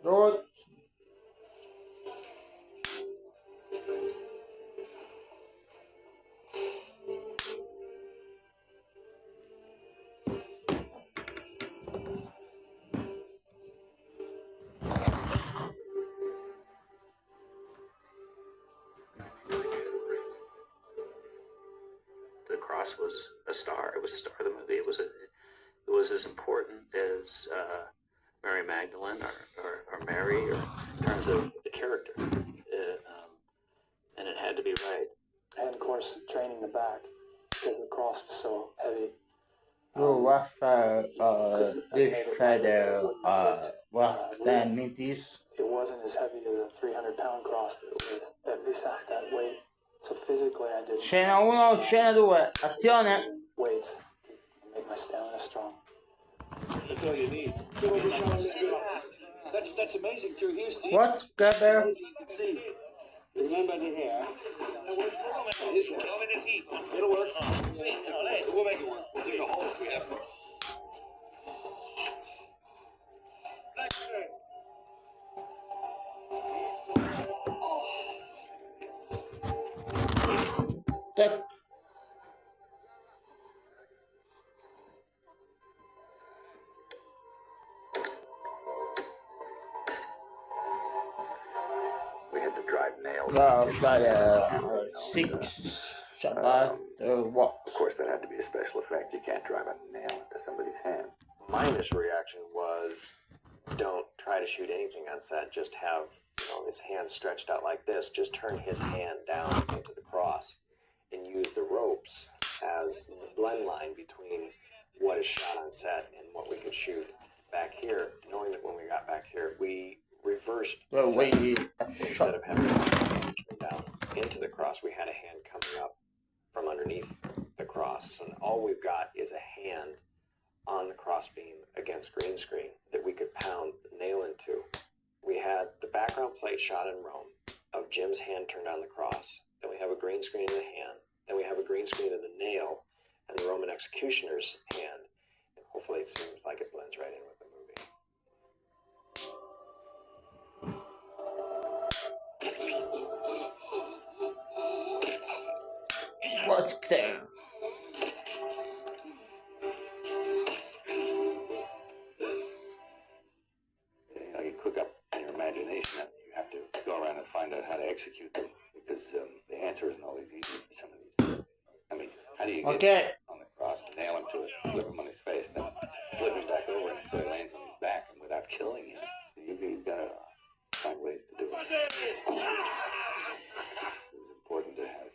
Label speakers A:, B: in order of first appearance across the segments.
A: Good.
B: The cross was a star. It was a star of the movie. It was as important as Mary Magdalene or Mary, or in terms of the character, and it had to be right.
C: And of course, training the back because the cross was so heavy. It wasn't as heavy as a 300-pound cross, but it was at least half that weight. So physically, I did
A: Scena 1, scena 2, azione.
C: weights to make my stamina strong.
D: That's all you need. That's amazing too. Here's Steve.
A: What, Gabriel?
D: You can see. Remember the hair. It'll work. We'll make it work. We'll dig a hole if we have to.
A: Check.
B: We had to drive nails.
A: Well, about 6. What?
B: Of course, that had to be a special effect. You can't drive a nail into somebody's hand.
E: My initial reaction was, don't try to shoot anything on set. Just have, his hand stretched out like this. Just turn his hand down into the cross and use the ropes as the blend line between what is shot on set and what we could shoot back here, knowing that when we got back here, we reversed the set. Instead of having a hand down into the cross, we had a hand coming up from underneath the cross. And all we've got is a hand on the cross beam against green screen that we could pound the nail into. We had the background plate shot in Rome of Jim's hand turned on the cross. Then we have a green screen in the hand. Then we have a green screen of the nail and the Roman executioner's hand. And hopefully it seems like it blends right in with the movie.
A: What's there?
F: You cook up in your imagination and you have to go around and find out how to execute them because the answer isn't always easy for some of these things. I mean, how do you get on the cross, nail him to it, flip him on his face, then flip him back over and so he lands on his back and without killing him? You've got to find ways to do it. It was important to have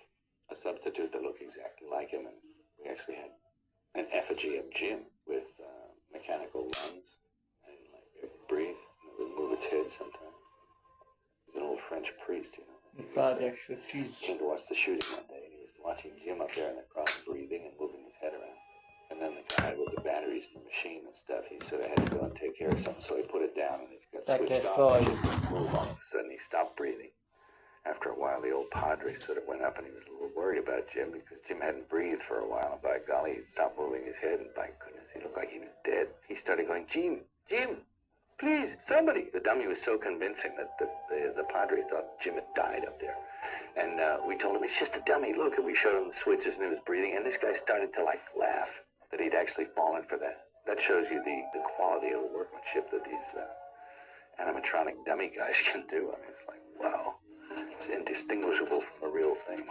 F: a substitute that looked exactly like him, and we actually had an effigy of Jim with mechanical lungs and breathe. It would move its head sometimes. He's an old French priest, He came to watch the shooting one day, and he was watching Jim up there in the cross breathing and moving his head around. And then the guy with the batteries in the machine and stuff, he sort of had to go and take care of something, so he put it down and it got switched on. And move all of a sudden, he stopped breathing. After a while, the old padre sort of went up and he was a little worried about Jim because Jim hadn't breathed for a while. And by golly, he stopped moving his head, and by goodness, he looked like he was dead. He started going, Jim, please, somebody. The dummy was so convincing that the padre thought Jim had died up there. And we told him, it's just a dummy. Look, and we showed him the switches and he was breathing. And this guy started to laugh that he'd actually fallen for that. That shows you the quality of the workmanship that these animatronic dummy guys can do. I mean, it's like, wow. It's indistinguishable from a real thing.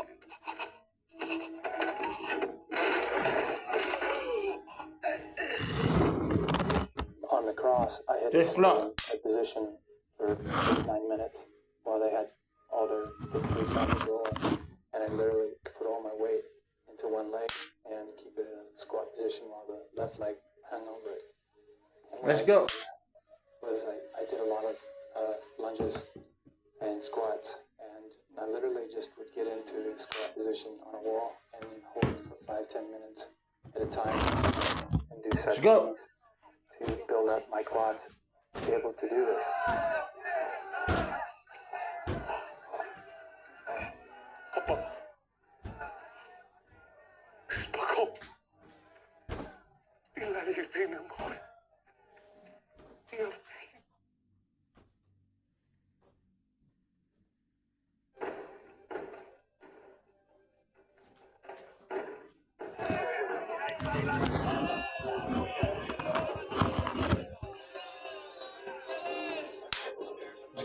C: On the cross, I had to stay in a position for 9 minutes while they had all the 3 cameras rolling, and I literally put all my weight into one leg and keep it in a squat position while the left leg hung over it.
A: Let's go.
C: I did a lot of lunges and squats, and I literally just would get into the squat position on a wall and then hold it for 5-10 minutes at a time and do sets to build up my quads to be able to do this.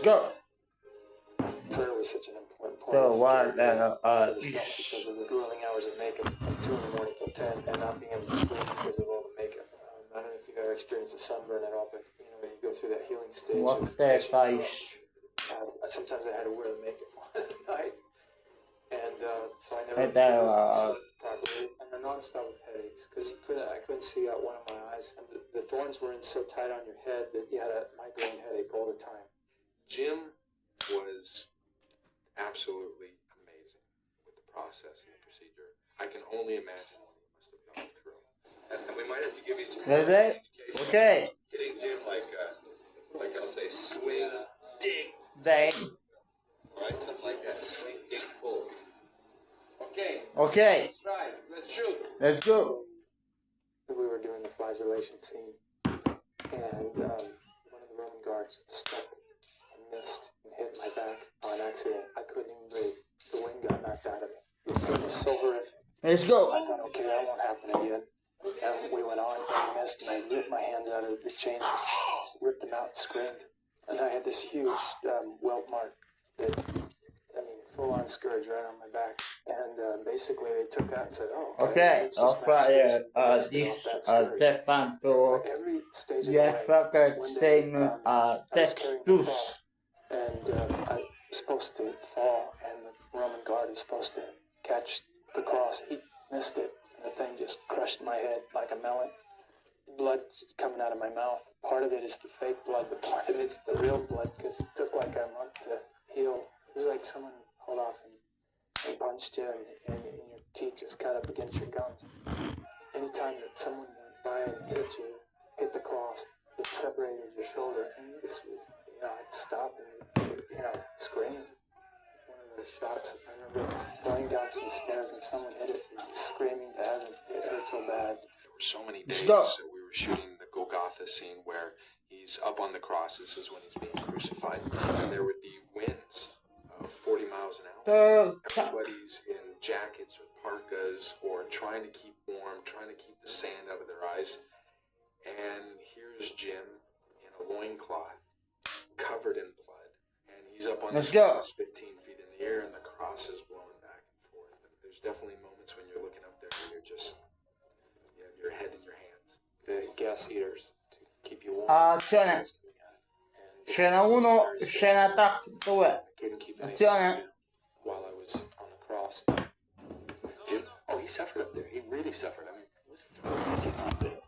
A: go.
C: Prayer was such an important part
A: So
C: of
A: what?
C: for this month because of the grueling hours of makeup from 2 in the morning till 10 and not being able to sleep because of all the makeup. I don't know if you've ever experienced a sunburn at all, but you know, you go through that healing stage.
A: What
C: of
A: their
C: actually
A: face?
C: sometimes I had to wear the makeup one night, and so I never
A: Right there,
C: slept properly, and the non-stop with headaches because I couldn't see out one of my eyes, and the thorns were in so tight on your head that you had a migraine headache all the time.
G: Jim was absolutely amazing with the process and the procedure. I can only imagine what he must have gone through.
D: And we might have to give you some
A: Is it?
D: indication.
A: Okay.
D: Hitting Jim like I'll say, swing, dig,
A: Then.
D: right? Something like that. Swing, dig, pull.
G: Okay,
A: Okay.
G: let's try it. Let's shoot.
A: Let's go.
C: We were doing the flagellation scene, and one of the Roman guards struck and missed and hit my back on accident. I couldn't even breathe. The wind got knocked out of me. It was so horrific.
A: Let's go.
C: I thought, okay, that won't happen again. And we went on, and I missed, and I ripped my hands out of the chains, ripped them out, and screamed. And I had this huge welt mark that, I mean, full-on scourge right on my back. And basically, they took that and said, oh,
A: Okay.
C: let's just
A: I'll
C: match
A: fire
C: this and cast it
A: this
C: off that scourge.
A: death phantom.
C: But every stage of
A: Yeah,
C: the way,
A: fucker,
C: one
A: stay
C: day,
A: no
C: I was carrying the
A: Textus.
C: cross, and I was supposed to fall, and the Roman guard was supposed to catch the cross. He missed it, and the thing just crushed my head like a melon. Blood coming out of my mouth. Part of it is the fake blood, but part of it's the real blood, because it took like a month to heal. It was like someone pulled off and punched you, and your teeth just cut up against your gums. Anytime that someone went by and hit you, hit the cross, it separated your shoulder, and this was, I'd stop and, scream. One of those shots, I remember going down some stairs and someone hit it, and screaming to heaven. It hurt so bad.
G: There were so many days
A: go.
G: that we were shooting the Golgotha scene where he's up on the cross. This is when he's being crucified. And there would be winds of 40 miles an hour. Everybody's in jackets or parkas or trying to keep warm, trying to keep the sand out of their eyes. And here's Jim in a loincloth, covered in blood. And he's up on
A: Let's
G: this
A: go.
G: cross 15 feet in the air, and the cross is blowing back and forth. And there's definitely moments when you're looking up there and you're just, you have your head in your hands.
C: The gas heaters to keep you warm.
A: Azione.
C: And
A: Scena 1, scena attack 2.
C: I couldn't keep anything
A: Azione.
C: while I was on the cross.
F: Jim, he suffered up there. He really suffered. I mean, it was crazy up there.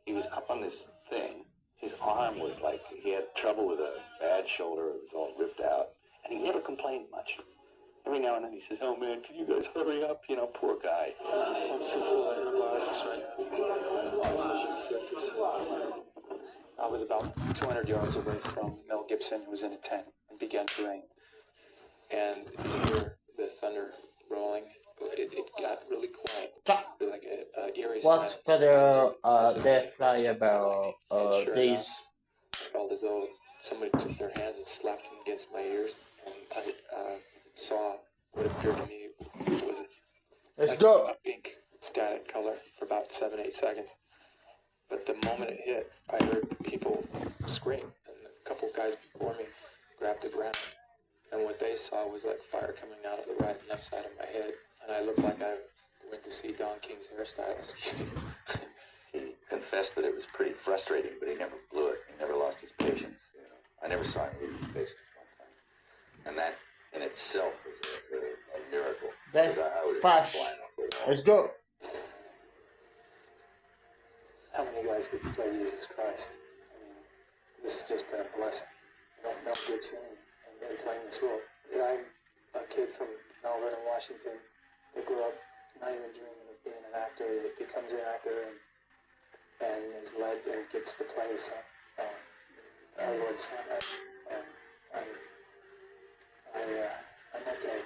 F: He was up on this thing. His arm was like, he had trouble with a bad shoulder. It was all ripped out. And he never complained much. Every now and then he says, oh man, can you guys hurry up? Poor guy.
C: I'm so full of antibiotics right now. I was about 200 yards away from Mel Gibson, who was in a tent, and began to rain. And you hear the thunder rolling. It got really quiet, like a eerie
A: What's
C: silence.
A: better death fly
C: And
A: about
C: sure
A: these?
C: enough, I felt as though somebody took their hands and slapped them against my ears, and I saw what appeared to me was
A: Let's
C: like
A: go.
C: a pink static color for about 7-8 seconds. But the moment it hit, I heard people scream, and a couple guys before me grabbed the ground. And what they saw was like fire coming out of the right and left side of my head, and I looked like I went to see Don King's hairstylist.
F: He confessed that it was pretty frustrating, but he never blew it. He never lost his patience. I never saw him lose his patience one time. And that in itself is a miracle.
A: Death
F: Because I would have
A: flash.
F: been flying off the wall.
A: Let's go.
C: How many guys get to play Jesus Christ? I mean, this has just been a blessing. Mel Gibson and playing this role. And I'm a kid from Melbourne and Washington that grew up not even dreaming of being an actor, that becomes an actor and is led and gets to play his son, our Lord's son. I'm okay.